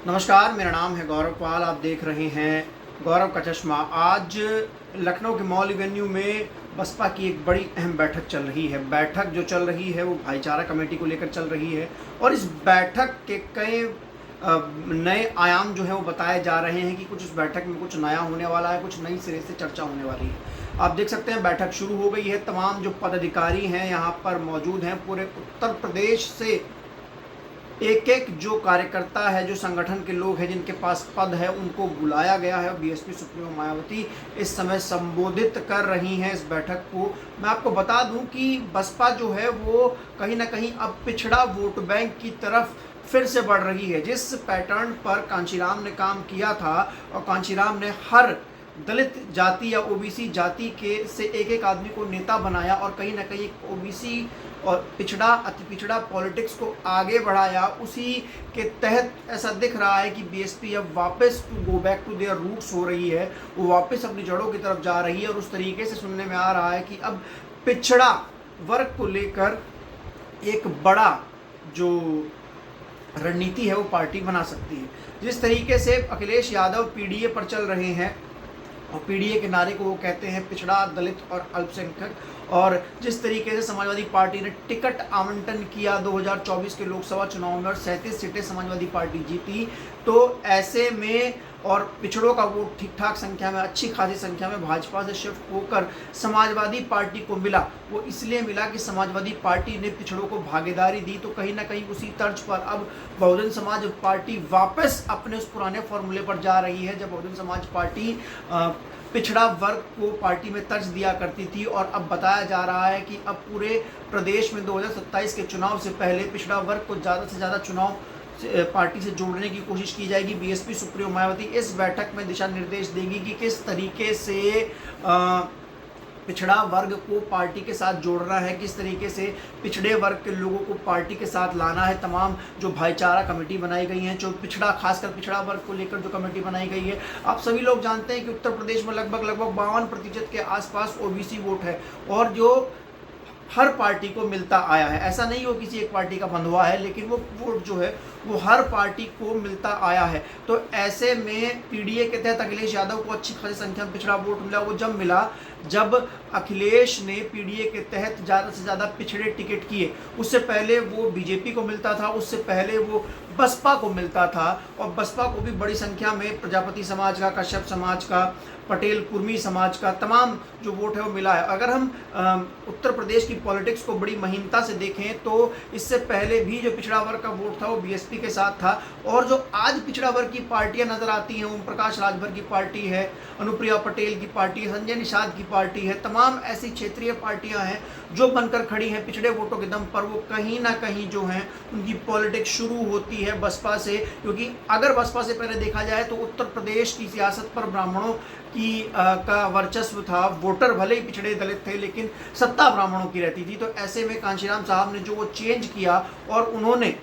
नमस्कार, मेरा नाम है गौरव पाल। आप देख रहे हैं गौरव का चश्मा। आज लखनऊ के मॉल एवेन्यू में बसपा की एक बड़ी अहम बैठक चल रही है। बैठक जो चल रही है वो भाईचारा कमेटी को लेकर चल रही है और इस बैठक के कई नए आयाम जो है वो बताए जा रहे हैं कि कुछ इस बैठक में कुछ नया होने वाला है, कुछ नई सिरे से चर्चा होने वाली है। आप देख सकते हैं बैठक शुरू हो गई है। तमाम जो पदाधिकारी हैं यहाँ पर मौजूद हैं। पूरे उत्तर प्रदेश से एक एक जो कार्यकर्ता है, जो संगठन के लोग हैं जिनके पास पद है, उनको बुलाया गया है। बीएसपी सुप्रीमो मायावती इस समय संबोधित कर रही हैं इस बैठक को। मैं आपको बता दूं कि बसपा जो है वो कहीं ना कहीं अब पिछड़ा वोट बैंक की तरफ फिर से बढ़ रही है। जिस पैटर्न पर कांशीराम ने काम किया था और कांशीराम ने हर दलित जाति या ओबीसी जाति के से एक एक आदमी को नेता बनाया और कहीं ना कहीं ओबीसी और पिछड़ा अति पिछड़ा पॉलिटिक्स को आगे बढ़ाया, उसी के तहत ऐसा दिख रहा है कि बीएसपी अब वापस go back to their roots हो रही है। वो वापस अपनी जड़ों की तरफ जा रही है और उस तरीके से सुनने में आ रहा है कि अब पिछड़ा वर्ग को लेकर एक बड़ा जो रणनीति है वो पार्टी बना सकती है। जिस तरीके से अखिलेश यादव पीडीए पर चल रहे हैं और पीडीए के नारे को वो कहते हैं पिछड़ा, दलित और अल्पसंख्यक, और जिस तरीके से समाजवादी पार्टी ने टिकट आवंटन किया 2024 के लोकसभा चुनाव में और 37 सीटें समाजवादी पार्टी जीती, तो ऐसे में और पिछड़ों का वोट ठीक ठाक संख्या में, अच्छी खासी संख्या में भाजपा से शिफ्ट होकर समाजवादी पार्टी को मिला। वो इसलिए मिला कि समाजवादी पार्टी ने पिछड़ों को भागीदारी दी। तो कहीं ना कहीं उसी तर्ज पर अब बहुजन समाज पार्टी वापस अपने उस पुराने फॉर्मूले पर जा रही है, जब बहुजन समाज पार्टी पिछड़ा वर्ग को पार्टी में तर्ज दिया करती थी। और अब बताया जा रहा है कि अब पूरे प्रदेश में 2027 के चुनाव से पहले पिछड़ा वर्ग को ज़्यादा से ज़्यादा चुनाव पार्टी से जोड़ने की कोशिश की जाएगी। बीएसपी सुप्रीमो मायावती इस बैठक में दिशा निर्देश देगी कि किस तरीके से पिछड़ा वर्ग को पार्टी के साथ जोड़ना है, किस तरीके से पिछड़े वर्ग के लोगों को पार्टी के साथ लाना है। तमाम जो भाईचारा कमेटी बनाई गई है, जो पिछड़ा खासकर पिछड़ा वर्ग को लेकर जो कमेटी बनाई गई है। आप सभी लोग जानते हैं कि उत्तर प्रदेश में लगभग 52% के आसपास ओबीसी वोट है और जो हर पार्टी को मिलता आया है। ऐसा नहीं हो किसी एक पार्टी का बंधुआ है, लेकिन वो वोट जो है वो हर पार्टी को मिलता आया है। तो ऐसे में पीडीए के तहत अखिलेश यादव को अच्छी खासी संख्या में पिछड़ा वोट मिला। वो जब मिला जब अखिलेश ने पीडीए के तहत ज़्यादा से ज़्यादा पिछड़े टिकट किए। उससे पहले वो बीजेपी को मिलता था, उससे पहले वो बसपा को मिलता था और बसपा को भी बड़ी संख्या में प्रजापति समाज का, कश्यप समाज का, पटेल कुर्मी समाज का तमाम जो वोट है वो मिला है। अगर हम उत्तर प्रदेश की पॉलिटिक्स को बड़ी महीनता से देखें तो इससे पहले भी जो पिछड़ा वर्ग का वोट था वो बीएसपी के साथ था। और जो आज पिछड़ा वर्ग की पार्टियां नजर आती हैं, ओम प्रकाश राजभर की पार्टी है, अनुप्रिया पटेल की पार्टी है, संजय निषाद की पार्टी है, तमाम ऐसी क्षेत्रीय पार्टियां हैं जो बनकर खड़ी हैं पिछड़े वोटों के दम पर। वो कहीं ना कहीं जो हैं उनकी पॉलिटिक्स शुरू होती है बसपा से, क्योंकि अगर बसपा से पहले देखा जाए तो उत्तर प्रदेश की सियासत पर ब्राह्मणों की का वर्चस्व था। वोटर भले ही पिछड़े दलित थे लेकिन सत्ता ब्राह्मणों की रहती थी। तो ऐसे में कांशीराम साहब ने जो वो चेंज किया और उन्होंने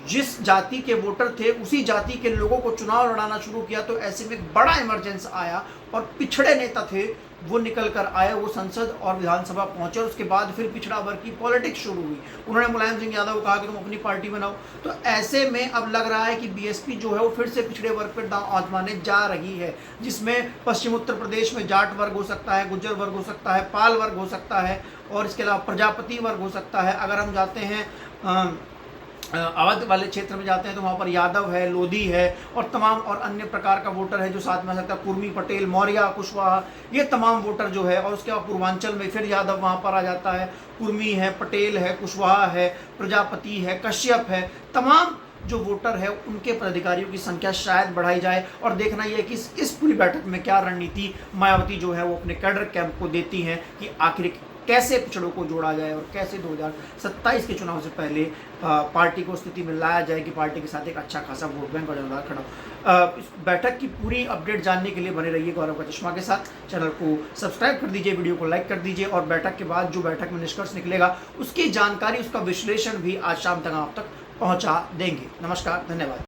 जिस जाति के वोटर थे उसी जाति के लोगों को चुनाव लड़ाना शुरू किया। तो ऐसे में एक बड़ा इमरजेंस आया और पिछड़े नेता थे वो निकल कर आए, वो संसद और विधानसभा पहुंचे और उसके बाद फिर पिछड़ा वर्ग की पॉलिटिक्स शुरू हुई। उन्होंने मुलायम सिंह यादव को कहा कि तुम अपनी पार्टी बनाओ। तो ऐसे में अब लग रहा है कि बीएसपी जो है वो फिर से पिछड़े वर्ग पर दांव आजमाने जा रही है, जिसमें पश्चिम उत्तर प्रदेश में जाट वर्ग हो सकता है, गुज्जर वर्ग हो सकता है, पाल वर्ग हो सकता है और इसके अलावा प्रजापति वर्ग हो सकता है। अगर हम जाते हैं अवध वाले क्षेत्र में जाते हैं तो वहाँ पर यादव है, लोधी है और तमाम और अन्य प्रकार का वोटर है जो साथ में आ सकता है। कुर्मी, पटेल, मौर्य, कुशवाहा, ये तमाम वोटर जो है। और उसके बाद पूर्वांचल में फिर यादव वहाँ पर आ जाता है, कुर्मी है, पटेल है, कुशवाहा है, प्रजापति है, कश्यप है। तमाम जो वोटर है उनके पदाधिकारियों की संख्या शायद बढ़ाई जाए और देखना यह है कि इस पूरी बैठक में क्या रणनीति मायावती जो है वो अपने कैडर कैंप को देती हैं कि आखिर कैसे पिछड़ों को जोड़ा जाए और कैसे 2027 के चुनाव से पहले पार्टी को स्थिति में लाया जाए कि पार्टी के साथ एक अच्छा खासा वोट बैंक और जनता खड़ा हो। इस बैठक की पूरी अपडेट जानने के लिए बने रहिए गौरव का चश्मा के साथ। चैनल को सब्सक्राइब कर दीजिए, वीडियो को लाइक कर दीजिए और बैठक के बाद जो बैठक में निष्कर्ष निकलेगा उसकी जानकारी, उसका विश्लेषण भी आज शाम तक आप तक पहुँचा देंगे। नमस्कार, धन्यवाद।